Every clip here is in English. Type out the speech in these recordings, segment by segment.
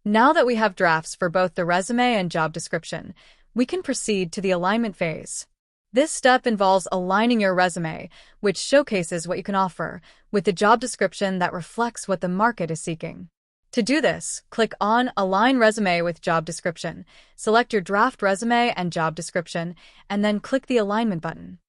Now that we have drafts for both the resume and job description, we can proceed to the alignment phase. This step involves aligning your resume, which showcases what you can offer, with the job description that reflects what the market is seeking. To do this, click on Align Resume with Job Description, select your draft resume and job description, and then click the Alignment button.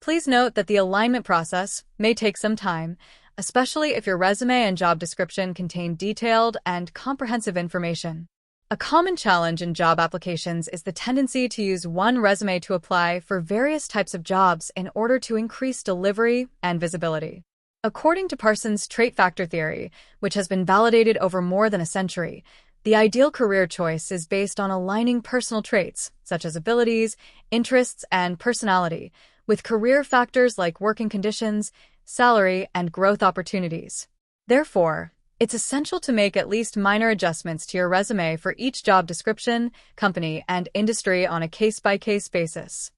Please note that the alignment process may take some time, especially if your resume and job description contain detailed and comprehensive information. A common challenge in job applications is the tendency to use one resume to apply for various types of jobs in order to increase delivery and visibility. According to Parsons' trait factor theory, which has been validated over more than a century, the ideal career choice is based on aligning personal traits, such as abilities, interests, and personality, with career factors like working conditions, salary, and growth opportunities. Therefore, it's essential to make at least minor adjustments to your resume for each job description, company, and industry on a case-by-case basis.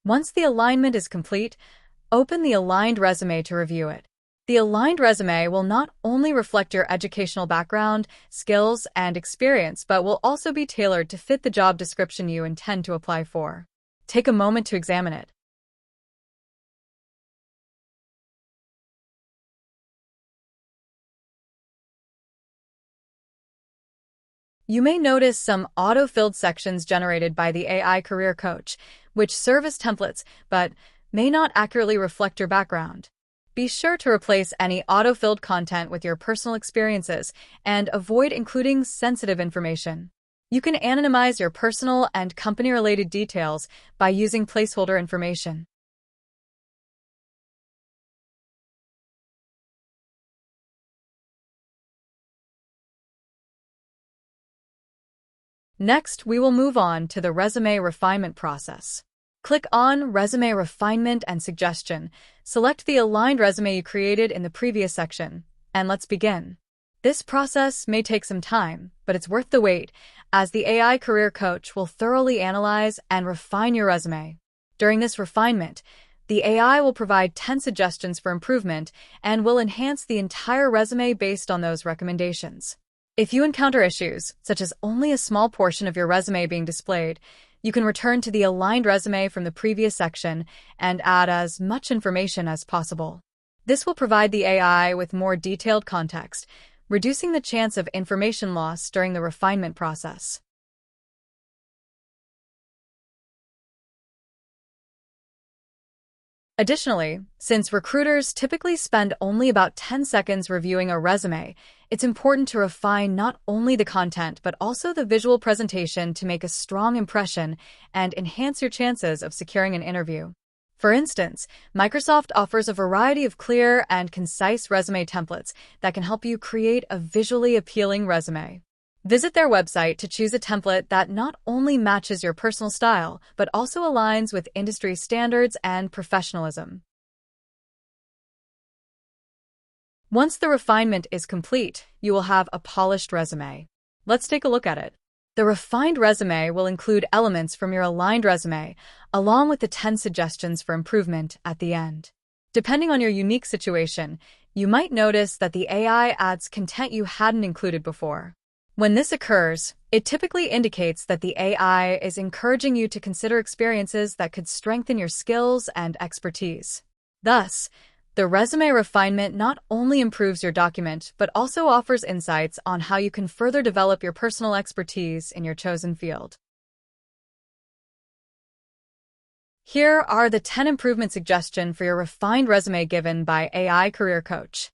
Once the alignment is complete, open the aligned resume to review it. The aligned resume will not only reflect your educational background, skills, and experience, but will also be tailored to fit the job description you intend to apply for. Take a moment to examine it. You may notice some auto-filled sections generated by the AI Career Coach, which serve as templates, but may not accurately reflect your background. Be sure to replace any auto-filled content with your personal experiences and avoid including sensitive information. You can anonymize your personal and company-related details by using placeholder information. Next, we will move on to the resume refinement process. Click on Resume Refinement and Suggestion, select the aligned resume you created in the previous section, and let's begin. This process may take some time, but it's worth the wait, as the AI Career Coach will thoroughly analyze and refine your resume. During this refinement, the AI will provide 10 suggestions for improvement and will enhance the entire resume based on those recommendations. If you encounter issues, such as only a small portion of your resume being displayed, you can return to the aligned resume from the previous section and add as much information as possible. This will provide the AI with more detailed context, reducing the chance of information loss during the refinement process. Additionally, since recruiters typically spend only about 10 seconds reviewing a resume, it's important to refine not only the content but also the visual presentation to make a strong impression and enhance your chances of securing an interview. For instance, Microsoft offers a variety of clear and concise resume templates that can help you create a visually appealing resume. Visit their website to choose a template that not only matches your personal style, but also aligns with industry standards and professionalism. Once the refinement is complete, you will have a polished resume. Let's take a look at it. The refined resume will include elements from your aligned resume, along with the 10 suggestions for improvement at the end. Depending on your unique situation, you might notice that the AI adds content you hadn't included before. When this occurs, it typically indicates that the AI is encouraging you to consider experiences that could strengthen your skills and expertise. Thus, the resume refinement not only improves your document, but also offers insights on how you can further develop your personal expertise in your chosen field. Here are the 10 improvement suggestions for your refined resume given by AI Career Coach.